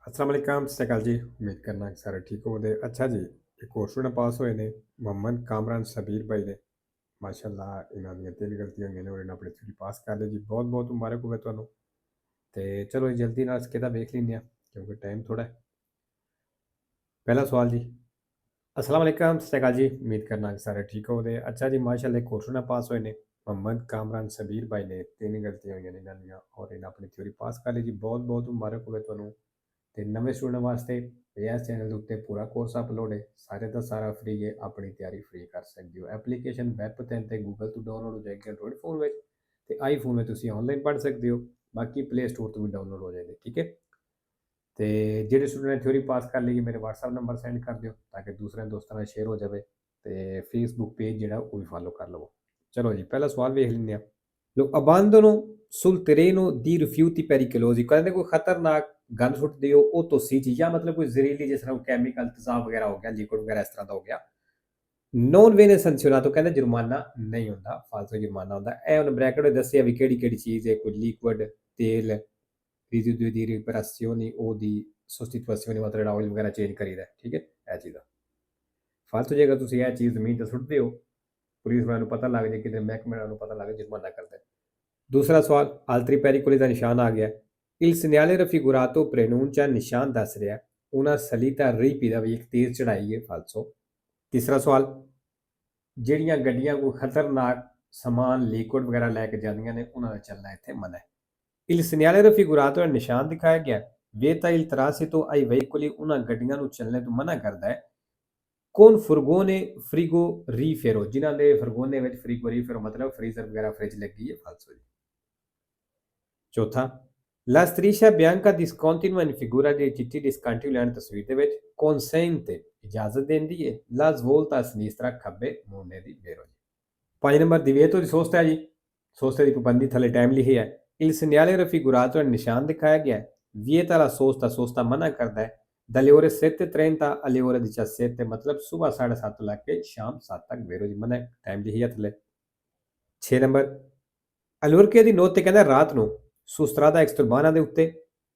अस्सलाम वालेकुम सत श्री अकाल जी। उम्मीद करना कि सारे ठीक होंगे। अच्छा जी, एक होर स्टूडेंट पास होए ने मोहम्मद कामरान सबीर भाई ने। माशाअल्लाह इन्हां दियां 3 गलतियां होईयां ने और इन्हां अपनी थ्योरी पास कर ली जी। बहुत बहुत मुबारक होवे तुहानूं। ते चलो जी जल्दी नाल इसके दा वेख लैंदे आं क्योंकि टाइम थोड़ा है। पहला सवाल जी। अस्सलाम वालेकुम सत श्री अकाल जी। उम्मीद करना कि सारे ठीक होंगे। अच्छा जी, माशाअल्लाह एक होर स्टूडेंट पास होए ने मोहम्मद कामरान सबीर भाई ने। 3 गलतियां होईयां ने इन्हां दियां और इन्हां अपनी थ्योरी पास कर ली जी। बहुत बहुत मुबारक होवे तुहानूं। ਤੇ ਨਵੇਂ ਸਟੂਡੈਂਟ ਵਾਸਤੇ ਇਸ ਚੈਨਲ ਦੇ ਉੱਤੇ ਪੂਰਾ ਕੋਰਸ ਅਪਲੋਡ ਹੈ। ਸਾਰੇ ਦਾ ਸਾਰਾ ਫ੍ਰੀ ਹੈ। ਆਪਣੀ ਤਿਆਰੀ ਫ੍ਰੀ ਕਰ ਸਕਦੇ ਹੋ। ਐਪਲੀਕੇਸ਼ਨ ਵੈਬ 'ਤੇ ਗੂਗਲ ਤੋਂ ਡਾਊਨਲੋਡ ਹੋ ਜਾਏਗੀ ਐਂਡਰੋਇਡ ਫੋਨ ਵਿੱਚ, ਤੇ ਆਈਫੋਨ ਵਿੱਚ ਤੁਸੀਂ ਆਨਲਾਈਨ ਪੜ੍ਹ ਸਕਦੇ ਹੋ। ਬਾਕੀ ਪਲੇ ਸਟੋਰ ਤੋਂ ਵੀ ਡਾਊਨਲੋਡ ਹੋ ਜਾਏਗੀ, ਠੀਕ ਹੈ। ਤੇ ਜਿਹੜੇ ਸਟੂਡੈਂਟ ਨੇ ਥਿਊਰੀ ਪਾਸ ਕਰ ਲਈ ਮੇਰੇ WhatsApp ਨੰਬਰ ਸੈਂਡ ਕਰ ਦਿਓ ਤਾਂ ਕਿ ਦੂਸਰੇ ਦੋਸਤਾਂ ਨਾਲ ਸ਼ੇਅਰ ਹੋ ਜਾਵੇ। ਤੇ ਫੇਸਬੁੱਕ ਪੇਜ ਜਿਹੜਾ ਉਹ ਵੀ ਫਾਲੋ ਕਰ ਲਵੋ। ਚਲੋ ਜੀ ਪਹਿਲਾ ਸਵਾਲ ਵੇਖ ਲੈਂਦੇ ਹਾਂ। Lo abbandono sul terreno di rifiuti pericolosi ਕਹਿੰਦੇ ਕੋਈ ਖਤਰਨਾਕ ਗੰਦ ਸੁੱਟਦੇ ਹੋ ਉਹ tossici ਜਾਂ ਮਤਲਬ ਕੋਈ ਜ਼ਹਿਰੀਲੀ ਜਿਸ ਤਰ੍ਹਾਂ ਕੈਮੀਕਲ ਤੇਜ਼ਾਬ ਵਗੈਰਾ ਹੋ ਗਿਆ, ਲਿਕੁਇਡ ਵਗੈਰਾ ਇਸ ਤਰ੍ਹਾਂ ਦਾ ਹੋ ਗਿਆ। ਨੋਨ ਵੇਨੇ ਸੰਕਸ਼ਨਾਤੋ ਕਹਿੰਦੇ ਜੁਰਮਾਨਾ ਨਹੀਂ ਹੁੰਦਾ, ਫਾਲਤੂ ਜੁਰਮਾਨਾ ਹੁੰਦਾ। ਇਹ ਉਹਨੇ ਬ੍ਰੈਕਟ ਵਿੱਚ ਦੱਸਿਆ ਵੀ ਕਿਹੜੀ ਕਿਹੜੀ ਚੀਜ਼ ਹੈ। ਕੋਈ ਲਿਕੁਇਡ ਤੇਲ, residui di riparazioni o di sostituzione ਮਤਲਬ ਜਿਹੜਾ ਆਇਲ ਵਗੈਰਾ ਚੇਂਜ ਕਰੀਦਾ, ਠੀਕ ਹੈ। ਇਹ ਚੀਜ਼ਾਂ ਫਾਲਤੂ ਜੇਕਰ ਤੁਸੀਂ ਇਹ ਚੀਜ਼ ਜ਼ਮੀਨ 'ਤੇ ਸੁੱਟਦੇ ਹੋ, ਪੁਲਿਸ ਵਾਲਿਆਂ ਨੂੰ ਪਤਾ ਲੱਗ ਜਾਏ, ਕਿਤੇ ਮਹਿਕਮੇ ਵਾਲਿਆਂ ਨੂੰ ਪਤਾ ਲੱਗ ਜਾਏ, ਜੁਰਮਾਨਾ ਕਰਦਾ। दूसरा सवाल altri pericoli ਦਾ ਨਿਸ਼ਾਨ ਆ ਗਿਆ। Il segnale raffigurato preannuncia ਨਿਸ਼ਾਨ ਦੱਸ ਰਿਹਾ una salita ripida ਵੀ ਇੱਕ ਤੇਜ਼ ਚੜਾਈ ਹੈ, ਫਾਲਸੋ। ਤੀਸਰਾ ਸਵਾਲ ਜਿਹੜੀਆਂ ਗੱਡੀਆਂ ਕੋਈ ਖਤਰਨਾਕ ਸਮਾਨ ਲਿਕੁਇਡ ਵਗੈਰਾ ਲੈ ਕੇ ਜਾਂਦੀਆਂ ਨੇ ਉਹਨਾਂ ਦਾ ਚੱਲਣਾ ਇੱਥੇ ਮਨਾ ਹੈ। Il segnale raffigurato ਨਿਸ਼ਾਨ ਦਿਖਾਇਆ ਗਿਆ vieta il transito ai veicoli ਉਹਨਾਂ ਗੱਡੀਆਂ ਨੂੰ ਚੱਲਣੇ ਤੋਂ ਮਨਾ ਕਰਦਾ ਹੈ। con furgone frigorifero ਜਿਨ੍ਹਾਂ ਦੇ ਫਰਗੋਨੇ ਵਿੱਚ ਫ੍ਰਿਗੋਰੀਫero ਮਤਲਬ ਫ੍ਰੀਜ਼ਰ ਵਗੈਰਾ ਫ੍ਰਿਜ ਲੱਗੀ ਹੈ, ਫਾਲਸੋ ਜੀ। ਚੌਥਾ la striscia bianca discontinua in figura di GT discontinua ਲੈਣ ਤਸਵੀਰ ਦੇ ਵਿੱਚ consente ਇਜਾਜ਼ਤ ਦਿੰਦੀ ਹੈ la svolta a sinistra ਖੱਬੇ ਮੁੜਨੇ ਦੀ ਬੇਰੋਜੀ। 5 ਨੰਬਰ divieto di sosta ਹੈ ਜੀ। ਸੋਸਤੇ ਦੀ ਪਾਬੰਦੀ ਥੱਲੇ ਟਾਈਮ ਲਿਖੀ ਹੈ। il segnale raffigurato ਨਿਸ਼ਾਨ ਦਿਖਾਇਆ ਗਿਆ ਹੈ vieta la sosta sosta ਮਨਾ ਕਰਦਾ ਹੈ dalle ore 7:30 alle ore 17 ਮਤਲਬ ਸਵੇਰ 7:30 ਤੋਂ ਲੈ ਕੇ ਸ਼ਾਮ 7 ਤੱਕ ਬੇਰੋਜੀ ਮਨਾ ਹੈ। ਟਾਈਮ ਲਿਖੀ ਹੈ ਥੱਲੇ। 6 ਨੰਬਰ allorché di notte ਕਹਿੰਦਾ ਰਾਤ ਨੂੰ su strada extraurbana ਦੇ ਉੱਤੇ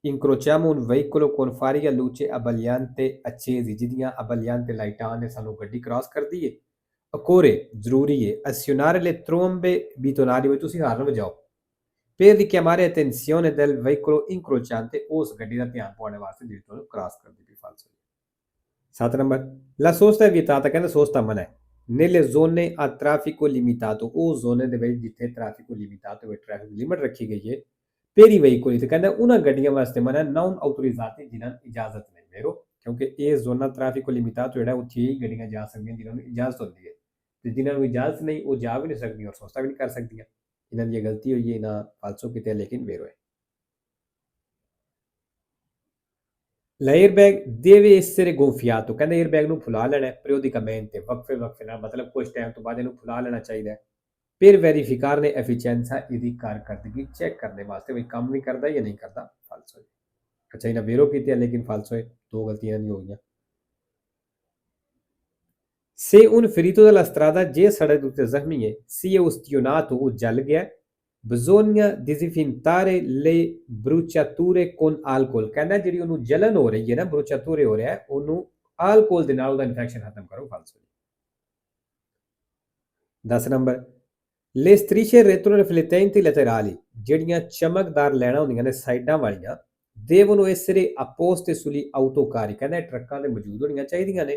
incrociamo un veicolo con fari a luce abbagliante accesi ਜਿਹਦੀਆਂ abbagliante ਲਾਈਟਾਂ ਨੇ ਸਾਨੂੰ ਗੱਡੀ ਕ੍ਰਾਸ ਕਰਦੀ ਏ। occorre ਜ਼ਰੂਰੀ ਏ azionare le trombe bitonali ਵਿੱਚ ਤੁਸੀਂ ਹਾਰਨ ਵਜਾਓ per richiamare attenzione del veicolo incrociante ਉਸ ਗੱਡੀ ਦਾ ਧਿਆਨ ਪਾਉਣ ਵਾਸਤੇ ਜਿਹੜੀ ਤੁਹਾਨੂੰ ਕ੍ਰਾਸ ਕਰਦੀ ਪਈ, ਫਾਲਸੋ। 7 ਨੰਬਰ la sosta è vietata ਕਹਿੰਦਾ ਸੋਸਤਾ ਮਨਾ ਹੈ nelle zone a traffico limitato ਉਹ ਜ਼ੋਨੇ ਦੇ ਵਿੱਚ ਜਿੱਥੇ ਟ੍ਰੈਫਿਕ ਲਿਮਿਟਾto ਵਿੱਚ ਟ੍ਰੈਫਿਕ ਲਿਮਿਟ ਰੱਖੀ ਗਈ ਹੈ। per i veicoli ਤੇ ਕਹਿੰਦਾ ਉਹਨਾਂ ਗੱਡੀਆਂ ਵਾਸਤੇ ਮਨਾ non autorizzate ਜਿਨ੍ਹਾਂ ਨੂੰ ਇਜਾਜ਼ਤ ਨਹੀਂ, ਵੇਰੋ ਕਿਉਂਕਿ ਇਹ ਜ਼ੋਨਾ ਟ੍ਰੈਫਿਕ ਲਿਮਿਟਾto ਜਿਹੜਾ ਉੱਥੇ ਹੀ ਗੱਡੀਆਂ ਜਾ ਸਕਦੀਆਂ ਜਿਨ੍ਹਾਂ ਨੂੰ ਇਜਾਜ਼ਤ ਹੁੰਦੀ ਹੈ, ਤੇ ਜਿਨ੍ਹਾਂ ਨੂੰ ਇਜਾਜ਼ਤ ਨਹੀਂ ਉਹ ਜਾ ਵੀ ਨਹੀਂ ਸਕਦੀਆਂ ਔਰ ਸੋਸਤਾ ਵੀ ਨਹੀਂ ਕਰ ਸਕਦੀਆਂ। ਇਹਨਾਂ ਦੀ ਗਲਤੀ ਹੋਈ ਹੈ, ਇਹਨਾਂ ਫਾਲਸੋ ਕੀਤੇ ਲੇਕਿਨ ਵੇਰੋ ਹੈ। l'airbag deve essere gonfiato ਕਹਿੰਦੇ 에ਅਰਬੈਗ ਨੂੰ ਫੁਲਾ ਲੈਣਾ periodicamente ਵਕਫੇ ਨਾਲ ਮਤਲਬ ਕੁਝ ਟਾਈਮ ਤੋਂ ਬਾਅਦ ਇਹਨੂੰ ਫੁਲਾ ਲੈਣਾ ਚਾਹੀਦਾ ਹੈ per verificarne efficienza ਇਹਦੀ ਕਾਰਕਰਦਗੀ ਚੈੱਕ ਕਰਨ ਵਾਸਤੇ ਵੀ ਕੰਮ ਵੀ ਕਰਦਾ ਜਾਂ ਨਹੀਂ ਕਰਦਾ, ਫਾਲਸੋ ਹੈ। ਅੱਛਾ ਇਹਨਾਂ ਵੇਰੋ ਕੀਤੀ ਹੈ ਲੇਕਿਨ ਫਾਲਸੋ ਹੈ, ਦੋ ਗਲਤੀਆਂ ਨਹੀਂ ਹੋ ਗਈਆਂ। se un ferito della strada ਜੇ ਸੜਕ ਦੇ ਉੱਤੇ ਜ਼ਖਮੀ ਹੈ si è ustionato ਉਹ ਜਲ ਗਿਆ bisogna disinfettare le bruciature con alcol ਕਹਿੰਦਾ ਜਿਹੜੀ ਉਹਨੂੰ ਜਲਨ ਹੋ ਰਹੀ ਹੈ ਨਾ, ਬਰੂਚਾਤੂਰੇ ਹੋ ਰਿਹਾ ਹੈ, ਉਹਨੂੰ alcol ਦੇ ਨਾਲ ਉਹਦਾ ਇਨਫੈਕਸ਼ਨ ਖਤਮ ਕਰੋ, ਫਾਲਸੋ। 10 number le strisce retroriflettenti laterali ਜਿਹੜੀਆਂ ਚਮਕਦਾਰ ਲੈਣਾ ਹੁੰਦੀਆਂ ਨੇ ਸਾਈਡਾਂ ਵਾਲੀਆਂ devono essere apposte sugli autocarri ਕਹਿੰਦਾ ਟਰੱਕਾਂ ਦੇ ਮੌਜੂਦ ਹੋਣੀਆਂ ਚਾਹੀਦੀਆਂ ਨੇ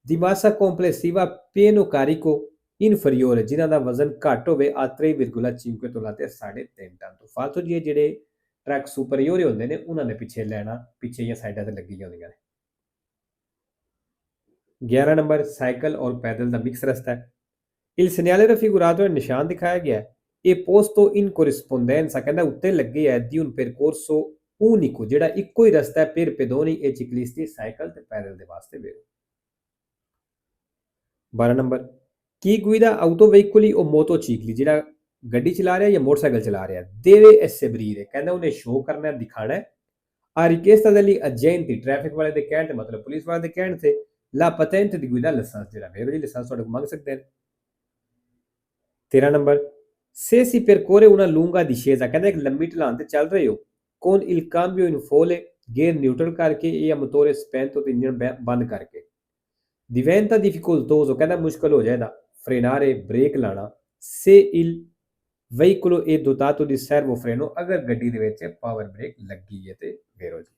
di massa complessiva pieno carico inferiore ਜਿਨ੍ਹਾਂ ਦਾ ਵਜ਼ਨ ਘੱਟ ਹੋਵੇ a 3,5 ਤੋਂ ਲੈ ਕੇ 3.5 ਟਨ ਤੋਂ, ਫਾਲਤੂ ਜੀ ਜਿਹੜੇ ਟਰੱਕ ਸੁਪਰੀਓਰ ਹੁੰਦੇ ਨੇ ਉਹਨਾਂ ਦੇ ਪਿੱਛੇ ਲੈਣਾ ਪਿੱਛੇ ਜਾਂ ਸਾਈਡਾਂ ਤੇ ਲੱਗੀਆਂ ਹੁੰਦੀਆਂ ਨੇ। 11 ਨੰਬਰ ਸਾਈਕਲ ਔਰ ਪੈਦਲ ਦਾ ਮਿਕਸ ਰਸਤਾ ਹੈ। il segnale raffigurato ਨਿਸ਼ਾਨ ਦਿਖਾਇਆ ਗਿਆ ਹੈ ਇਹ posto in corrispondenza ਕਹਿੰਦਾ ਉੱਤੇ ਲੱਗੇ ਹੈ di un percorso unico ਜਿਹੜਾ ਇੱਕੋ ਹੀ ਰਸਤਾ ਹੈ per pedoni e ciclisti cycle ਤੇ ਪੈਦਲ ਦੇ ਵਾਸਤੇ ਵੇਰੋ। 12 number chi guida autoveicoli o motocicli ਜਿਹੜਾ ਗੱਡੀ ਚਲਾ ਰਿਹਾ ਜਾਂ ਮੋਟਰਸਾਈਕਲ ਚਲਾ ਰਿਹਾ deve essebrire ਕਹਿੰਦਾ ਉਹਨੇ ਸ਼ੋਅ ਕਰਨਾ ਦਿਖਾਣਾ ਹੈ a richiesta degli agenti traffic ਵਾਲੇ ਦੇ ਕਹਿਣ ਤੇ ਮਤਲਬ ਪੁਲਿਸ ਵਾਲੇ ਦੇ ਕਹਿਣ ਤੇ la patente di guida licence ਜਿਹੜਾ ਵੇਰੋ ਜੀ ਲਾਇਸੈਂਸ ਤੁਹਾਡੇ ਕੋਲ ਮੰਗ ਸਕਦੇ ਨੇ। 13 number se si percorre una lunga discesa ਕਹਿੰਦਾ ਇੱਕ ਲੰਮੀ ਢਲਾਨ ਤੇ ਚੱਲ ਰਹੇ ਹੋ con il cambio in folle gear neutral करके या motore spento ਤੇ ਇੰਜਨ ਬੰਦ ਕਰਕੇ। diventa difficoltoso ਕਹਿੰਦਾ ਮੁਸ਼ਕਲ ਹੋ ਜਾਏਗਾ frenare ਬ੍ਰੇਕ ਲਾਣਾ se il veicolo è dotato di servo freno ਅਗਰ ਗੱਡੀ ਦੇ ਵਿੱਚ ਪਾਵਰ ਬ੍ਰੇਕ ਲੱਗੀ ਹੈ ਤੇ ਵੇਰੋ ਜੀ।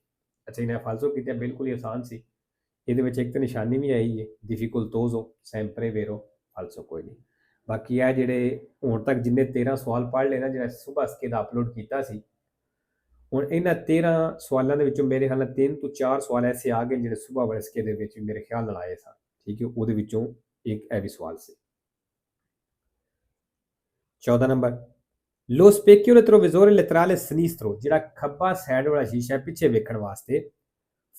ਅੱਛਾ ਇਹਨਾਂ ਫਾਲਸੋ ਕੀਤਾ ਬਿਲਕੁਲ ਹੀ ਆਸਾਨ ਸੀ। ਇਹਦੇ ਵਿੱਚ ਇੱਕ ਤਾਂ ਨਿਸ਼ਾਨੀ ਵੀ ਆਈ ਹੈ difficoltoso sempre vero ਫਾਲਸੋ ਕੋਈ ਨਹੀਂ। ਬਾਕੀ ਆ ਜਿਹੜੇ ਹੁਣ ਤੱਕ ਜਿੰਨੇ 13 ਸਵਾਲ ਪੜ੍ਹ ਲਏ ਨਾ ਜਿਹੜਾ ਸੁਬਹ ਸਕੇ ਦਾ ਅਪਲੋਡ ਕੀਤਾ ਸੀ, ਹੁਣ ਇਹਨਾਂ 13 ਸਵਾਲਾਂ ਦੇ ਵਿੱਚੋਂ ਮੇਰੇ ਖਿਆਲ ਨਾਲ 3 ਤੋਂ 4 ਸਵਾਲ ਐਸੇ ਆ ਗਏ ਜਿਹੜੇ ਸੁਬਹ ਵਾਲੇ ਸਕੇ ਦੇ ਵਿੱਚ ਮੇਰੇ ਖਿਆਲ ਨਾਲ ਆਏ ਸਨ। ਠੀਕ ਹੈ, ਉਹਦੇ ਵਿੱਚੋਂ ਇੱਕ ਇਹ ਵੀ ਸਵਾਲ ਸੀ। 14 ਨੰਬਰ ਲੋ ਸਪੈਕਿਓ retrovisore laterale sinistro ਜਿਹੜਾ ਖੱਬਾ ਸਾਈਡ ਵਾਲਾ ਸ਼ੀਸ਼ਾ ਹੈ ਪਿੱਛੇ ਵੇਖਣ ਵਾਸਤੇ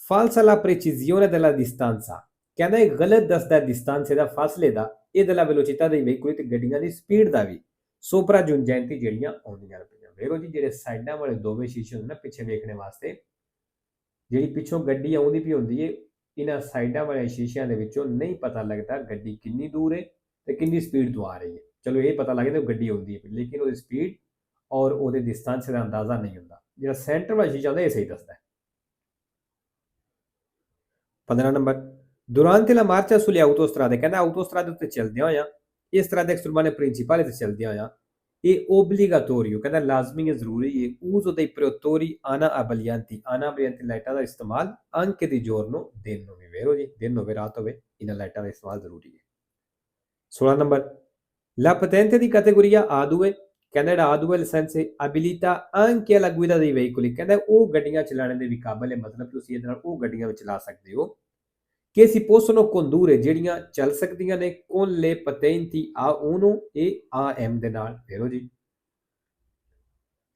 falsa la precisione della distanza ਕਹਿੰਦਾ ਇਹ ਗਲਤ ਦੱਸਦਾ distanza ਦਾ ਫਾਸਲੇ ਦਾ ਇਹ della velocità dei veicoli ਤੇ ਗੱਡੀਆਂ ਦੀ ਸਪੀਡ ਦਾ ਵੀ ਸੋਪਰਾ ਜੁੰਜੈਂਤੀ ਜਿਹੜੀਆਂ ਆਉਂਦੀਆਂ ਪਈਆਂ। ਵੇਰੋ ਜੀ ਜਿਹੜੇ ਸਾਈਡਾਂ ਵਾਲੇ ਦੋਵੇਂ ਸ਼ੀਸ਼ੇ ਹੁੰਦੇ ਨਾ ਪਿੱਛੇ ਵੇਖਣੇ ਵਾਸਤੇ, ਜਿਹੜੀ ਪਿੱਛੋਂ ਗੱਡੀ ਆਉਂਦੀ ਪਈ ਹੁੰਦੀ ਹੈ ਇਹਨਾਂ ਸਾਈਡਾਂ ਵਾਲੇ ਸ਼ੀਸ਼ਿਆਂ ਦੇ ਵਿੱਚੋਂ ਨਹੀਂ ਪਤਾ ਲੱਗਦਾ ਗੱਡੀ ਕਿੰਨੀ ਦੂਰ ਹੈ ਤੇ ਕਿੰਨੀ ਸਪੀਡ ਤੋਂ ਆ ਰਹੀ ਹੈ। ਚਲੋ ਇਹ ਪਤਾ ਲੱਗਦਾ ਗੱਡੀ ਆਉਂਦੀ ਹੈ ਲੇਕਿਨ ਉਹਦੀ ਸਪੀਡ ਔਰ ਉਹਦੇ ਡਿਸਟੈਂਸ ਦਾ ਅੰਦਾਜ਼ਾ ਨਹੀਂ ਹੁੰਦਾ। ਜਿਹੜਾ ਸੈਂਟਰ ਵਾਲਾ ਸ਼ੀਸ਼ਾ ਹੁੰਦਾ ਇਹ ਸਹੀ ਦੱਸਦਾ ਹੈ। 15 number durante la marcia sulle autostrade ਕਹਿੰਦਾ ਆਟੋਸਟਰਾਦੇ ਉੱਤੇ ਚੱਲਦਿਆਂ ਹੋਇਆਂ ਇਸ ਤਰ੍ਹਾਂ ਦੇ extremale principale ਤੇ ਚੱਲਦਿਆਂ ਹੋਇਆਂ ਇਹ obbligatorio ਕਹਿੰਦਾ ਲਾਜ਼ਮੀ ਹੈ ਜ਼ਰੂਰੀ ਹੈ uso dei protettori ana abbaglianti ਲਾਈਟਾਂ ਦਾ ਇਸਤੇਮਾਲ anche di giorno ਦਿਨ ਨੂੰ ਵੀ। ਵੇਰੋ ਜੀ ਦਿਨ ਹੋਵੇ ਰਾਤ ਹੋਵੇ ਇਹਨਾਂ ਲਾਈਟਾਂ ਦਾ ਇਸਤੇਮਾਲ ਜ਼ਰੂਰੀ ਹੈ। 16 number la patente di categoria A2 ਕਹਿੰਦਾ ਜਿਹੜਾ A2 ਲਾਇਸੈਂਸ ਹੈ abilita anche alla guida dei veicoli ਕਹਿੰਦਾ ਉਹ ਗੱਡੀਆਂ ਚਲਾਉਣ ਦੇ ਵੀ ਕਾਬਲ ਹੈ, ਮਤਲਬ ਤੁਸੀਂ ਇਹਦੇ ਨਾਲ ਉਹ ਗੱਡੀਆਂ ਵਿੱਚ ਚਲਾ ਸਕਦੇ ਹੋ che si possono condurre ਜਿਹੜੀਆਂ ਚੱਲ ਸਕਦੀਆਂ ਨੇ con le patenti A1 e AM ਦੇ ਨਾਲ। ਵੇਰੋ ਜੀ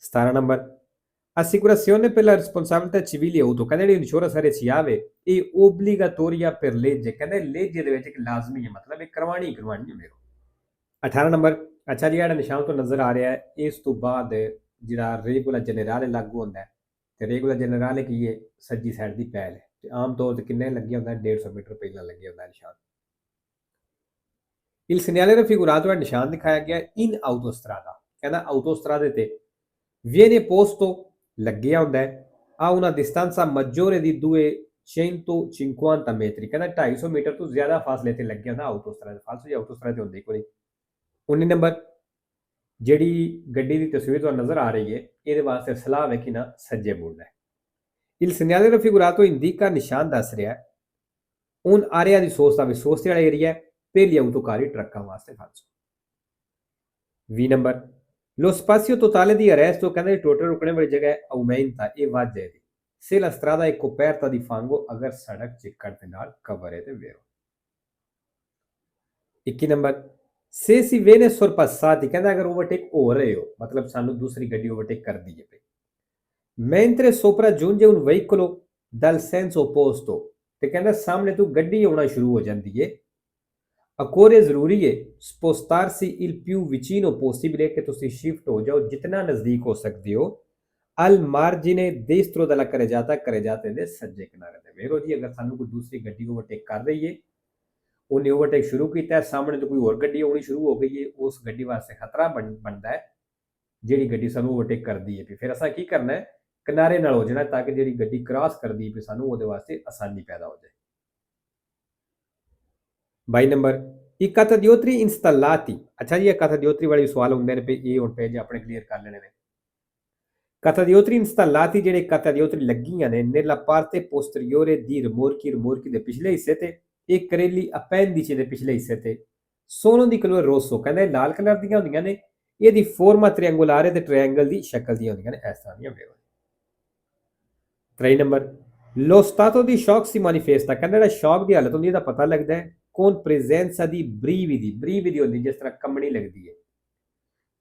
17 number assicurazione per la responsabilità civile auto ਕਹਿੰਦਾ ਜਿਹੜੀ ਇੰਸ਼ੋਰੈਂਸ ਹਰੇ ਸਿਆਵੇ ਇਹ obbligatoria per legge ਕਹਿੰਦਾ legge ਦੇ ਵਿੱਚ ਇੱਕ ਲਾਜ਼ਮੀ ਹੈ, ਮਤਲਬ ਇਹ ਕਰਵਾਣੀ ਹੈ ਵੇਰੋ। 18 ਨੰਬਰ ਅੱਛਾ ਜੀ ਜਿਹੜਾ ਨਿਸ਼ਾਨ ਤੋਂ ਨਜ਼ਰ ਆ ਰਿਹਾ ਹੈ ਇਸ ਤੋਂ ਬਾਅਦ ਜਿਹੜਾ ਰੇਗੂਲਾ ਜਨਰale ਲਾਗੂ ਹੁੰਦਾ ਹੈ ਤੇ ਰੇਗੂਲਾ ਜਨਰale ਕੀ ਹੈ ਸੱਜੀ ਸਾਈਡ ਦੀ ਪਹਿਲ ਹੈ ਤੇ ਆਮ ਤੌਰ ਤੇ ਕਿੰਨੇ ਲੱਗਿਆ ਹੁੰਦਾ 150 ਮੀਟਰ ਪਹਿਲਾਂ ਲੱਗਿਆ ਹੁੰਦਾ ਨਿਸ਼ਾਨ। il segnale raffigurato ਹੈ ਨਿਸ਼ਾਨ ਦਿਖਾਇਆ ਗਿਆ in autostrada ਕਹਿੰਦਾ ਆਟੋਸਟਰਾਦੇ ਤੇ viene posto ਲੱਗਿਆ ਹੁੰਦਾ ਆ una distanza maggiore di 250 metri ਕਹਿੰਦਾ 250 ਮੀਟਰ ਤੋਂ ਜ਼ਿਆਦਾ ਫਾਸਲੇ ਤੇ ਲੱਗਿਆ ਹੁੰਦਾ ਆਟੋਸਟਰਾਦੇ ਫਾਲਸੋ ਜੀ ਆਟੋਸਟਰਾਦੇ ਹੁੰਦੀ ਕੋਈ। 19 ਨੰਬਰ ਜਿਹੜੀ ਗੱਡੀ ਦੀ ਤਸਵੀਰ ਤੁਹਾਨੂੰ ਨਜ਼ਰ ਆ ਰਹੀ ਹੈ ਇਹਦੇ ਵਾਸਤੇ ਸਲਾਹ ਹੈ ਕਿ ਨਾ ਸੱਜੇ ਮੁੜਨਾ ਹੈ। il segnale raffigurato indica ਨਿਸ਼ਾਨ ਦੱਸ ਰਿਹਾ un area di sosta ਵੀ ਸੋਸਤੇ ਵਾਲਾ ਏਰੀਆ per gli autocarri ਟਰੱਕਾਂ ਵਾਸਤੇ ਫਾਲਸੋ। 20 number lo spazio totale di arresto ਕਹਿੰਦੇ ਟੋਟਲ ਰੁਕਣੇ ਵਾਲੀ ਜਗ੍ਹਾ aumenta ਇਹ ਵੱਧ ਜਾਏਗੀ se la strada è coperta di fango ਅਗਰ ਸੜਕ ਚਿੱਕੜ ਦੇ ਨਾਲ ਕਵਰ ਹੈ ਤੇ ਵੇਰੋ। 21 number se si viene sorpassati ਕਹਿੰਦਾ ਅਗਰ ਓਵਰਟੇਕ ਹੋ ਰਹੇ ਹੋ ਮਤਲਬ ਸਾਨੂੰ ਦੂਸਰੀ ਗੱਡੀ ਓਵਰਟੇਕ ਕਰਦੀ ਹੈ mentre sopraggiunge un veicolo dal senso opposto ਤੇ ਕਹਿੰਦਾ ਸਾਹਮਣੇ ਤੋਂ ਗੱਡੀ ਆਉਣਾ ਸ਼ੁਰੂ ਹੋ ਜਾਂਦੀ ਹੈ occorre ਜ਼ਰੂਰੀ ਹੈ spostarsi il più vicino possibile ਕਿ ਤੁਸੀਂ ਸ਼ਿਫਟ ਹੋ ਜਾਓ ਜਿੰਨਾ ਨਜ਼ਦੀਕ ਹੋ ਸਕਦੇ ਹੋ al margine destro della carreggiata ਦੇ ਸੱਜੇ ਕਿਨਾਰੇ ਤੇ। ਵੇਖੋ ਜੀ ਅਗਰ ਸਾਨੂੰ ਕੋਈ ਦੂਸਰੀ ਗੱਡੀ ਓਵਰਟੇਕ ਕਰ ਰਹੀ ਹੈ ਉਹਨੇ ਓਵਰਟੇਕ ਸ਼ੁਰੂ ਕੀਤਾ ਸਾਹਮਣੇ ਤੋਂ ਕੋਈ ਹੋਰ ਗੱਡੀ ਆਉਣੀ ਸ਼ੁਰੂ ਹੋ ਗਈ ਹੈ ਉਸ ਗੱਡੀ ਵਾਸਤੇ ਖਤਰਾ ਬਣਦਾ ਹੈ ਜਿਹੜੀ ਗੱਡੀ ਸਾਨੂੰ ਓਵਰਟੇਕ ਕਰਦੀ ਹੈ ਫਿਰ ਅਸਾਂ ਕੀ ਕਰਨਾ ਹੈ ਕਿਨਾਰੇ ਨਾਲ ਹੋ ਜਾਣਾ ਤਾਂ ਕਿ ਜਿਹੜੀ ਗੱਡੀ ਕ੍ਰਾਸ ਕਰਦੀ ਹੈ ਸਾਨੂੰ ਉਹਦੇ ਵਾਸਤੇ ਆਸਾਨੀ ਪੈਦਾ ਹੋ ਜਾਏ। 22 ਨੰਬਰ i catadiotri installati ਅੱਛਾ ਜੀ ਇਹ catadiotri ਵਾਲੇ ਸਵਾਲ ਹੁੰਦੇ ਨੇ ਇਹ ਹੁਣ ਪੇਜ ਆਪਣੇ ਕਲੀਅਰ ਕਰ ਲੈਣੇ ਨੇ। catadiotri installati ਜਿਹੜੇ catadiotri ਲੱਗੀਆਂ ਨੇ nella parte posteriore di rimorchi ਦੇ ਪਿਛਲੇ ਹਿੱਸੇ ਤੇ ਇਹ ਕਰੇਲੀ appendice ਦੇ ਪਿਛਲੇ ਹਿੱਸੇ ਤੇ sono di colore rosso ਕਹਿੰਦੇ ਲਾਲ ਕਲਰ ਦੀਆਂ ਹੁੰਦੀਆਂ ਨੇ ਇਹਦੀ ਫੋਰਮਾ ਟ੍ਰਾਇੰਗੂਲਾਰੇ ਤੇ ਟ੍ਰਾਇੰਗਲ ਦੀ ਸ਼ਕਲ ਦੀਆਂ ਹੁੰਦੀਆਂ ਨੇ ਇਸ ਤਰ੍ਹਾਂ ਦੀਆਂ ਵੇਖੋ। 23 number lo stato di shock si manifesta ਕਹਿੰਦਾ ਜਿਹੜਾ ਸ਼ੌਕ ਦੀ ਹਾਲਤ ਹੁੰਦੀ ਇਹਦਾ ਪਤਾ ਲੱਗਦਾ ਹੈ con presenza di brividi ਹੁੰਦੀ ਜਿਸ ਤਰ੍ਹਾਂ ਕੰਬਣੀ ਲੱਗਦੀ ਹੈ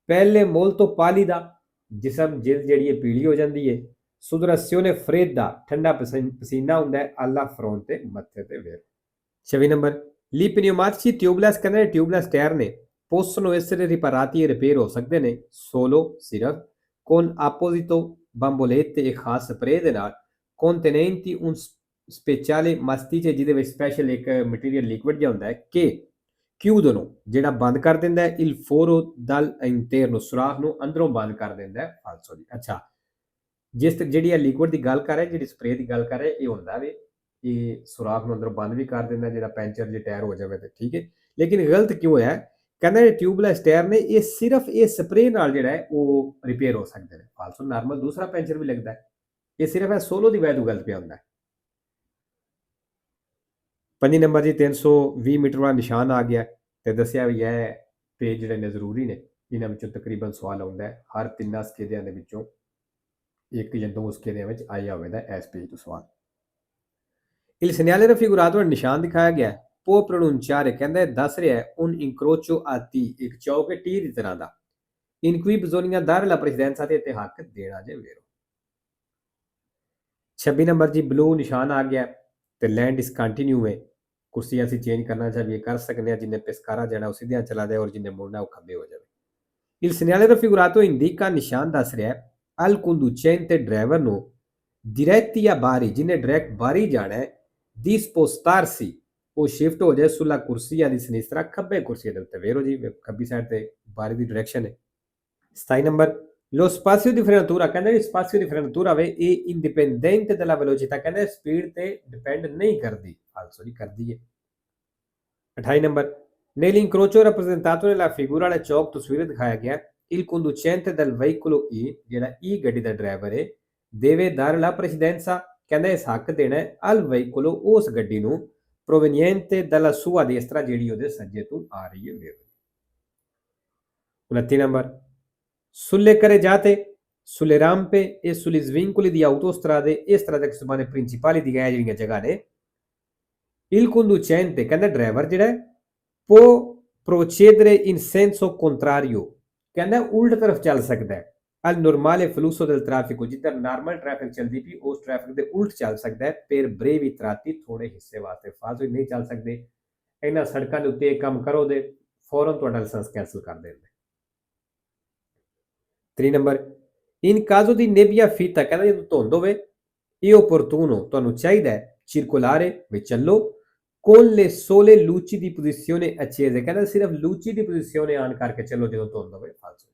ਪਹਿਲੇ molto pallida ਜਿਸਮ ਜਿਲਦ ਜਿਹੜੀ ਹੈ ਪੀਲੀ ਹੋ ਜਾਂਦੀ ਹੈ sudorazione fredda ਠੰਡਾ ਪਸੀਨਾ ਹੁੰਦਾ ਹੈ alla fronte ਮੱਥੇ ਤੇ ਵੇਰ। 26 ਨੰਬਰ li pneumatici tubeless ਕਹਿੰਦੇ ਟਿਊਬਲੈਸ ਟਾਇਰ ਨੇ possono essere riparati e repair ਹੋ ਸਕਦੇ ਨੇ solo ਸਿਰਫ con apposito bambolette e ਖਾਸ ਸਪਰੇ ਦੇ ਨਾਲ contenenti un speciale mastice ਜਿਹਦੇ ਵਿੱਚ ਸਪੈਸ਼ਲ ਇੱਕ ਮਟੀਰੀਅਲ ਲਿਕਵਿਡ ਜਿਹਾ ਹੁੰਦਾ ਹੈ ਕਿ chiudono ਜਿਹੜਾ ਬੰਦ ਕਰ ਦਿੰਦਾ ਹੈ il foro dal interno ਸੁਰਾਖ ਨੂੰ ਅੰਦਰੋਂ ਬੰਦ ਕਰ ਦਿੰਦਾ ਹੈ ਫਾਲਸੋ ਜੀ। ਅੱਛਾ ਜਿਸ ਜਿਹੜੀ ਇਹ ਲਿਕੁਇਡ ਦੀ ਗੱਲ ਕਰ ਰਿਹਾ, ਜਿਹੜੀ ਸਪਰੇਅ ਦੀ ਗੱਲ ਕਰ ਰਿਹਾ, ਇਹ ਹੁੰਦਾ ਵੇ ਇਹ ਸੁਰਾਖ ਨੂੰ ਅੰਦਰੋਂ ਬੰਦ ਵੀ ਕਰ ਦਿੰਦਾ ਜਿਹੜਾ ਪੈਂਚਰ ਜੇ ਟਾਇਰ ਹੋ ਜਾਵੇ ਤੇ ਠੀਕ ਹੈ। ਲੇਕਿਨ ਗਲਤ ਕਿਉਂ ਹੈ? ਕਹਿੰਦਾ ਇਹ ਟਿਊਬਲੈਸ ਟਾਇਰ ਨੇ ਇਹ ਸਿਰਫ ਇਹ ਸਪਰੇਅ ਨਾਲ ਜਿਹੜਾ ਹੈ ਉਹ ਰਿਪੇਅਰ ਹੋ ਸਕਦੇ ਨੇ। ਫਾਲਸੋ ਨਾਰਮਲ ਦੂਸਰਾ ਪੈਂਚਰ ਵੀ ਲੱਗਦਾ ਹੈ, ਇਹ ਸਿਰਫ ਇਹ ਸੋਲੋ ਦੀ ਵਜ੍ਹਾ ਤੋਂ ਗਲਤ ਪਿਆ ਹੁੰਦਾ ਹੈ। 5 ਨੰਬਰ ਜੀ 320 ਮੀਟਰ ਵਾਲਾ ਨਿਸ਼ਾਨ ਆ ਗਿਆ ਤੇ ਦੱਸਿਆ ਵੀ ਇਹ ਪੇਜ ਜਿਹੜੇ ਨੇ ਜ਼ਰੂਰੀ ਨੇ, ਇਹਨਾਂ ਵਿੱਚੋਂ ਤਕਰੀਬਨ ਸਵਾਲ ਆਉਂਦਾ ਹੈ ਹਰ ਤਿੰਨਾਂ ਸਕੇਲਿਆਂ ਦੇ ਵਿੱਚੋਂ ਇੱਕ ਜਾਂ ਦੋ ਸਕੇਲਿਆਂ ਵਿੱਚ ਆਇਆ ਹੋਵੇਗਾ ਇਸ ਪੇਜ ਤੋਂ ਸਵਾਲ। Il segnale raffigurato nel ਨਿਸ਼ਾਨ ਦਿਖਾਇਆ ਗਿਆ può pronunciare, ਕਹਿੰਦਾ ਦੱਸ ਰਿਹਾ ਹੈ un incrocio a T, ਇੱਕ ਚੌਕ ਹੈ T ਦੀ ਤਰ੍ਹਾਂ ਦਾ, in cui bisogna dare la precedenza ਤੇ ਇੱਥੇ ਹੱਕ ਦੇਣਾ ਜੇ vero। 26 ਨੰਬਰ ਜੀ ਬਲੂ ਨਿਸ਼ਾਨ ਆ ਗਿਆ ਤੇ ਲੈਂਡ ਇਸ ਕੰਟੀਨਿਊ ਹੈ, ਕੁਰਸੀ ਅਸੀਂ ਚੇਂਜ ਕਰਨਾ ਚਾਹੀਏ ਕਰ ਸਕਦੇ ਹਾਂ, ਜਿੰਨੇ ਪਿਸਕਾਰਾ ਜਾਣਾ ਉਹ ਸਿੱਧਿਆਂ ਚਲਾ ਜਾਏ ਔਰ ਜਿੰਨੇ ਮੁੜਨਾ ਉਹ ਖੱਬੇ ਹੋ ਜਾਵੇ। Il segnale raffigurato indica, ਨਿਸ਼ਾਨ ਦੱਸ ਰਿਹਾ ਹੈ al conducente ਡਰਾਈਵਰ ਨੂੰ diretti a ਬਾਰੀ, ਜਿਹਨੇ ਡਾਇਰੈਕਟ ਬਾਰੀ ਜਾਣਾ ਹੈ, di spostarsi, ਉਹ ਸ਼ਿਫਟ ਹੋ ਜਾਏ sulla corsia di sinistra, ਖੱਬੇ ਕੁਰਸੀ ਦੇ ਉੱਤੇ ਵੇਰੋ ਜੀ ਖੱਬੀ ਸਾਈਡ ਤੇ ਬਾਰੀ ਦੀ ਡਾਇਰੈਕਸ਼ਨ ਹੈ। 27 number lo spazio di frenatura, ਕਹਿੰਦਾ ਵੀ spazio di frenatura ਵੇ ਇਹ indipendente della velocità, ਕਹਿੰਦਾ ਸਪੀਡ ਤੇ ਡਿਪੈਂਡ ਨਹੀਂ ਕਰਦੀ, ਫਾਲਸੋ ਨਹੀਂ ਕਰਦੀ ਹੈ। 28 number nell'incrocio rappresentato nella figura ਵਾਲੇ ਚੌਕ ਤਸਵੀਰ ਦਿਖਾਇਆ ਗਿਆ il conducente del veicolo E, ਜਿਹੜਾ E ਗੱਡੀ ਦਾ ਡਰਾਈਵਰ ਹੈ, deve dare la precedenza, ਕਹਿੰਦਾ ਇਸ ਹੱਕ ਦੇਣਾ ਹੈ al veicolo, ਉਸ ਗੱਡੀ ਨੂੰ proveniente dalla sua destra, ਜਿਹੜੀ ਉਹਦੇ ਸੱਜੇ ਤੋਂ ਆ ਰਹੀ ਹੈ। 29 number sulle carreggiate, sulle rampe e sugli svincoli di autostrade, ਇਸ ਤਰ੍ਹਾਂ ਦੇ ਸਮਾਨੇ ਪ੍ਰਿੰਸੀਪali ਦੀ ਜਿਹੜੀਆਂ ਜਗ੍ਹਾ ਨੇ, il conducente ਕਹਿੰਦਾ ਡਰਾਈਵਰ ਜਿਹੜਾ ਹੈ può procedere in senso contrario, ਕਹਿੰਦਾ ਉਲਟ ਤਰਫ ਚੱਲ ਸਕਦਾ ਹੈ al normale flusso del traffico, ਜਿੱਧਰ ਨਾਰਮਲ ਟ੍ਰੈਫਿਕ ਚੱਲਦੀ ਪਈ ਉਸ ਟ੍ਰੈਫਿਕ ਦੇ ਉਲਟ ਚੱਲ ਸਕਦਾ ਹੈ per brevi tratti, ਥੋੜੇ ਹਿੱਸੇ ਵਾਸਤੇ, ਫਾਲਤੂ ਨਹੀਂ ਚੱਲ ਸਕਦੇ। ਇਹਨਾਂ ਸੜਕਾਂ ਦੇ ਉੱਤੇ ਕੰਮ ਕਰੋ ਦੇ ਫੌਰਨ ਤੁਹਾਡਾ ਲਾਇਸੈਂਸ ਕੈਂਸਲ ਕਰ ਦੇਣਗੇ। 3 number in caso di nebbia fitta, ਕਹਿੰਦਾ ਜਦੋਂ ਧੁੰਦ ਹੋਵੇ ਇਹ opportuno, ਤੁਹਾਨੂੰ ਚਾਹੀਦਾ ਹੈ circolare, ਵੀ ਚੱਲੋ con le sole luci di posizione accese, ਕਹਿੰਦਾ ਸਿਰਫ ਲੂਚੀ ਦੀ ਪੋਜੀਸ਼ਨ ਆਨ ਕਰਕੇ ਚੱਲੋ ਜਦੋਂ ਧੁੰਦ ਹੋਵੇ, ਫਾਲਤੂ